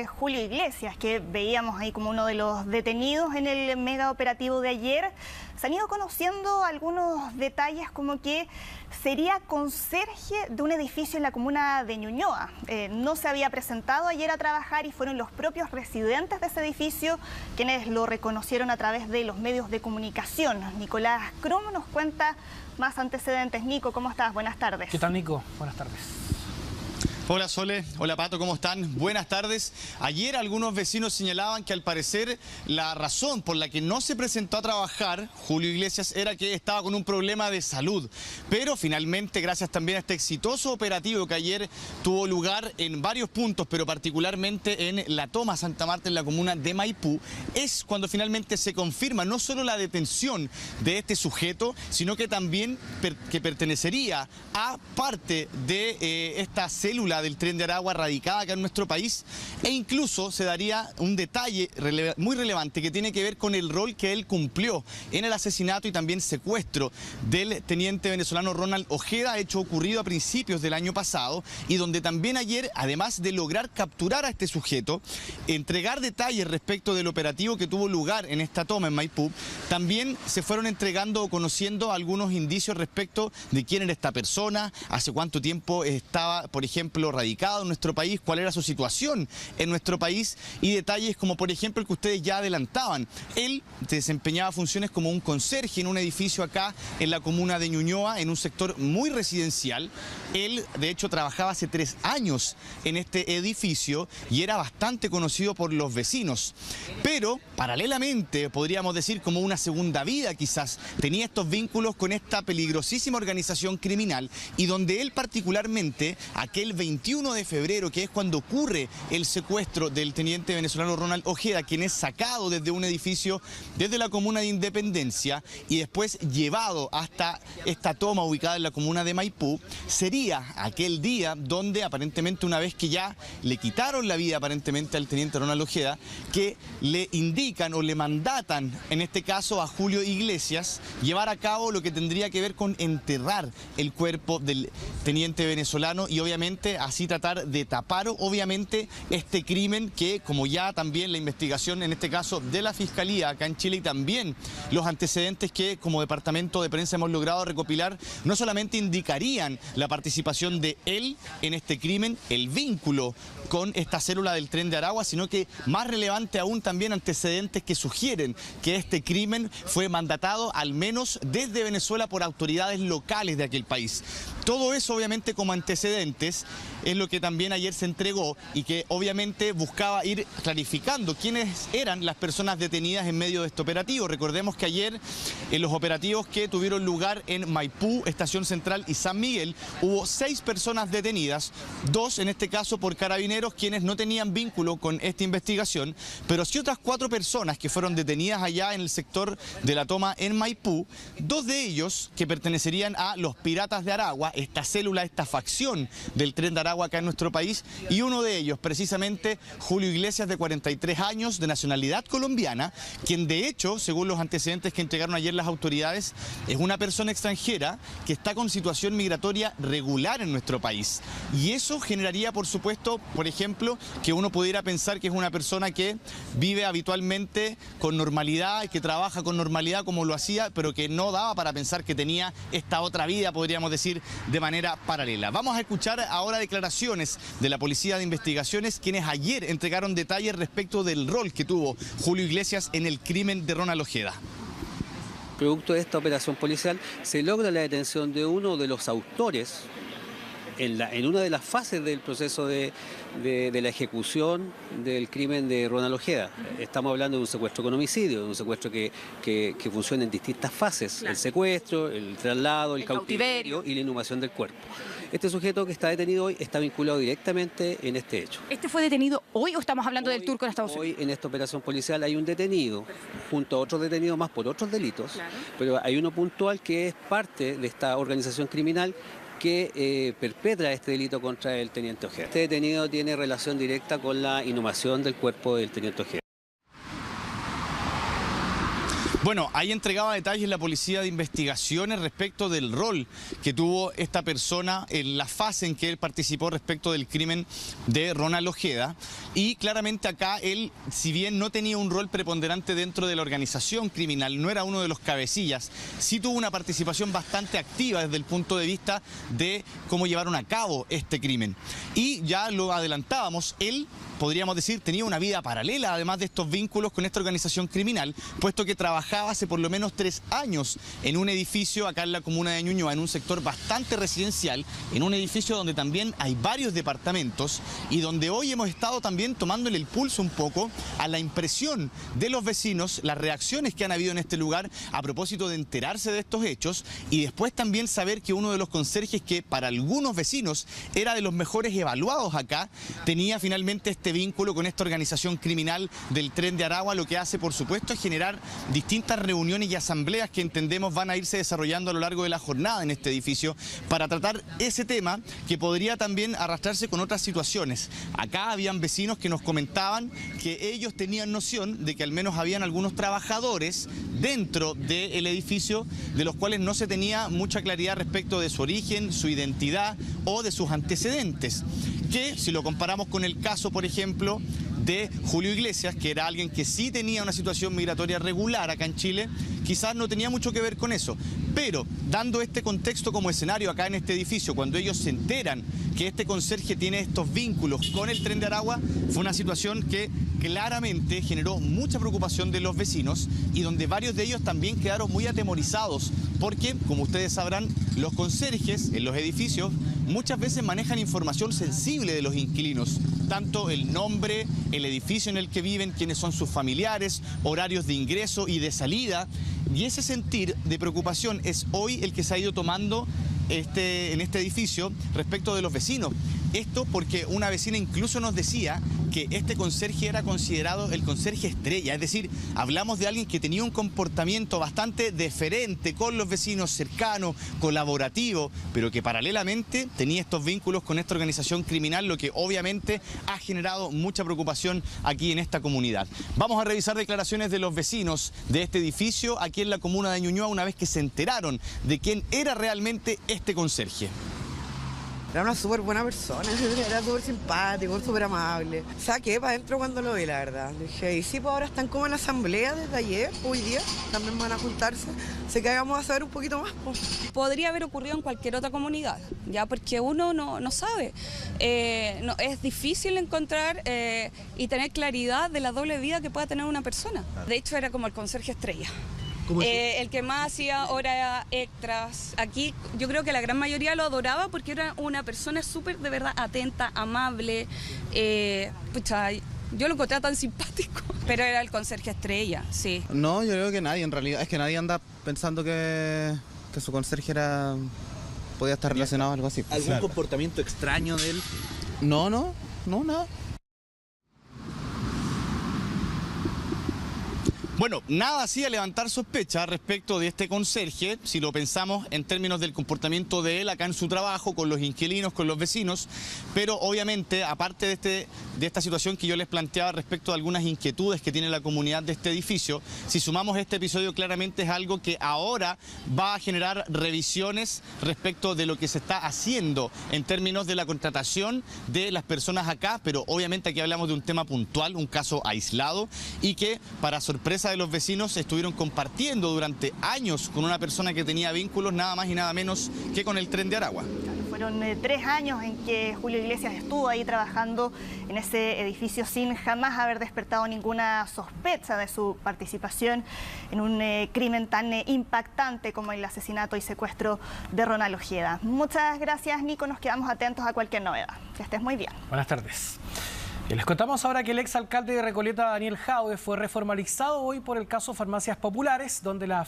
de Julio Iglesias, que veíamos ahí como uno de los detenidos en el mega operativo de ayer. Se han ido conociendo algunos detalles como que sería conserje de un edificio en la comuna de Ñuñoa. No se había presentado ayer a trabajar y fueron los propios residentes de ese edificio quienes lo reconocieron a través de los medios de comunicación. Nicolás Crum nos cuenta más antecedentes. Nico, ¿cómo estás? Buenas tardes. ¿Qué tal, Nico? Buenas tardes. Hola Sole, hola Pato, ¿cómo están? Buenas tardes. Ayer algunos vecinos señalaban que al parecer la razón por la que no se presentó a trabajar Julio Iglesias era que estaba con un problema de salud. Pero finalmente, gracias también a este exitoso operativo que ayer tuvo lugar en varios puntos, pero particularmente en la toma Santa Marta en la comuna de Maipú, es cuando finalmente se confirma no solo la detención de este sujeto, sino que también que pertenecería a parte de esta célula del Tren de Aragua radicada acá en nuestro país, e incluso se daría un detalle muy relevante que tiene que ver con el rol que él cumplió en el asesinato y también secuestro del teniente venezolano Ronald Ojeda, hecho ocurrido a principios del año pasado, y donde también ayer, además de lograr capturar a este sujeto, entregar detalles respecto del operativo que tuvo lugar en esta toma en Maipú, también se fueron entregando o conociendo algunos indicios respecto de quién era esta persona, hace cuánto tiempo estaba, por ejemplo, radicado en nuestro país, cuál era su situación en nuestro país, y detalles como por ejemplo el que ustedes ya adelantaban. Él desempeñaba funciones como un conserje en un edificio acá en la comuna de Ñuñoa, en un sector muy residencial. Él de hecho trabajaba hace 3 años en este edificio y era bastante conocido por los vecinos. Pero paralelamente, podríamos decir como una segunda vida quizás, tenía estos vínculos con esta peligrosísima organización criminal, y donde él particularmente, aquel 21 de febrero, que es cuando ocurre el secuestro del teniente venezolano Ronald Ojeda, quien es sacado desde un edificio desde la comuna de Independencia y después llevado hasta esta toma ubicada en la comuna de Maipú, sería aquel día donde aparentemente, una vez que ya le quitaron la vida aparentemente al teniente Ronald Ojeda, que le indican o le mandatan, en este caso a Julio Iglesias, llevar a cabo lo que tendría que ver con enterrar el cuerpo del teniente venezolano y obviamente así tratar de tapar obviamente este crimen que, como ya también la investigación en este caso de la Fiscalía acá en Chile y también los antecedentes que como departamento de prensa hemos logrado recopilar, no solamente indicarían la participación de él en este crimen, el vínculo con esta célula del Tren de Aragua, sino que más relevante aún también antecedentes que sugieren que este crimen fue mandatado al menos desde Venezuela por autoridades locales de aquel país. Todo eso obviamente como antecedentes es lo que también ayer se entregó y que obviamente buscaba ir clarificando quiénes eran las personas detenidas en medio de este operativo. Recordemos que ayer en los operativos que tuvieron lugar en Maipú, Estación Central y San Miguel, hubo 6 personas detenidas, 2 en este caso por carabineros quienes no tenían vínculo con esta investigación, pero sí otras 4 personas que fueron detenidas allá en el sector de la toma en Maipú, 2 de ellos que pertenecerían a los Piratas de Aragua, esta célula, esta facción del Tren de Aragua acá en nuestro país, y uno de ellos precisamente Julio Iglesias, de 43 años, de nacionalidad colombiana, quien de hecho, según los antecedentes que entregaron ayer las autoridades, es una persona extranjera que está con situación migratoria regular en nuestro país. Y eso generaría, por supuesto, por ejemplo, que uno pudiera pensar que es una persona que vive habitualmente con normalidad, que trabaja con normalidad como lo hacía, pero que no daba para pensar que tenía esta otra vida, podríamos decir, de manera paralela. Vamos a escuchar ahora declaraciones de la Policía de Investigaciones, quienes ayer entregaron detalles respecto del rol que tuvo Julio Iglesias en el crimen de Ronald Ojeda. Producto de esta operación policial se logra la detención de uno de los autores en una de las fases del proceso de la ejecución del crimen de Ronald Ojeda. Estamos hablando de un secuestro con homicidio, de un secuestro que funciona en distintas fases: claro. El secuestro, el traslado, el cautiverio y la inhumación del cuerpo. Este sujeto que está detenido hoy está vinculado directamente en este hecho. ¿Este fue detenido hoy o estamos hablando del turco en Estados Unidos? Hoy en esta operación policial hay un detenido, junto a otros detenidos más por otros delitos, claro. Pero hay uno puntual que es parte de esta organización criminal que perpetra este delito contra el teniente Ojeda. Este detenido tiene relación directa con la inhumación del cuerpo del teniente Ojeda. Bueno, ahí entregaba detalles la Policía de Investigaciones respecto del rol que tuvo esta persona en la fase en que él participó respecto del crimen de Ronald Ojeda. Y claramente acá él, si bien no tenía un rol preponderante dentro de la organización criminal, no era uno de los cabecillas, sí tuvo una participación bastante activa desde el punto de vista de cómo llevaron a cabo este crimen. Y ya lo adelantábamos, él, podríamos decir, tenía una vida paralela, además de estos vínculos con esta organización criminal, puesto que trabajaba hace por lo menos 3 años en un edificio acá en la comuna de Ñuñoa, en un sector bastante residencial, en un edificio donde también hay varios departamentos y donde hoy hemos estado también tomándole el pulso un poco a la impresión de los vecinos, las reacciones que han habido en este lugar a propósito de enterarse de estos hechos y después también saber que uno de los conserjes que para algunos vecinos era de los mejores evaluados acá, tenía finalmente este vínculo con esta organización criminal del Tren de Aragua, lo que hace por supuesto es generar distintas reuniones y asambleas que entendemos van a irse desarrollando a lo largo de la jornada en este edificio para tratar ese tema que podría también arrastrarse con otras situaciones. Acá habían vecinos que nos comentaban que ellos tenían noción de que al menos habían algunos trabajadores dentro del edificio de los cuales no se tenía mucha claridad respecto de su origen, su identidad o de sus antecedentes, que si lo comparamos con el caso, por ejemplo, de Julio Iglesias, que era alguien que sí tenía una situación migratoria regular acá en Chile, quizás no tenía mucho que ver con eso. Pero dando este contexto como escenario acá en este edificio, cuando ellos se enteran que este conserje tiene estos vínculos con el Tren de Aragua, fue una situación que claramente generó mucha preocupación de los vecinos y donde varios de ellos también quedaron muy atemorizados porque, como ustedes sabrán, los conserjes en los edificios muchas veces manejan información sensible de los inquilinos, tanto el nombre, el edificio en el que viven, quiénes son sus familiares, horarios de ingreso y de salida, y ese sentir de preocupación es hoy el que se ha ido tomando en este edificio respecto de los vecinos. Esto porque una vecina incluso nos decía que este conserje era considerado el conserje estrella, es decir, hablamos de alguien que tenía un comportamiento bastante deferente con los vecinos, cercano, colaborativo, pero que paralelamente tenía estos vínculos con esta organización criminal, lo que obviamente ha generado mucha preocupación aquí en esta comunidad. Vamos a revisar declaraciones de los vecinos de este edificio aquí en la comuna de Ñuñoa una vez que se enteraron de quién era realmente este conserje. Era una súper buena persona, era súper simpático, súper amable. Saqué para adentro cuando lo vi, la verdad. Dije, y sí, pues ahora están como en asamblea desde ayer, hoy día, también van a juntarse. Así que vamos a saber un poquito más. Pues. Podría haber ocurrido en cualquier otra comunidad, ya porque uno no sabe. Es difícil encontrar y tener claridad de la doble vida que pueda tener una persona. De hecho, era como el conserje estrella. El que más hacía horas extras. Aquí yo creo que la gran mayoría lo adoraba porque era una persona súper de verdad atenta, amable. Pucha, yo lo encontraba tan simpático. Pero era el conserje estrella, sí. No, yo creo que nadie en realidad. Es que nadie anda pensando que su conserje podía estar relacionado a algo así. ¿Algún comportamiento extraño de él? No, nada. Bueno, nada hacía levantar sospechas respecto de este conserje, si lo pensamos en términos del comportamiento de él acá en su trabajo, con los inquilinos, con los vecinos, pero obviamente, aparte de esta situación que yo les planteaba respecto de algunas inquietudes que tiene la comunidad de este edificio, si sumamos este episodio claramente es algo que ahora va a generar revisiones respecto de lo que se está haciendo en términos de la contratación de las personas acá, pero obviamente aquí hablamos de un tema puntual, un caso aislado y que para sorpresa de los vecinos estuvieron compartiendo durante años con una persona que tenía vínculos nada más y nada menos que con el Tren de Aragua. Fueron 3 años en que Julio Iglesias estuvo ahí trabajando en ese edificio sin jamás haber despertado ninguna sospecha de su participación en un crimen tan impactante como el asesinato y secuestro de Ronald Ojeda. Muchas gracias, Nico. Nos quedamos atentos a cualquier novedad. Que estés muy bien. Buenas tardes. Y les contamos ahora que el exalcalde de Recoleta, Daniel Jaude, fue reformalizado hoy por el caso Farmacias Populares, donde la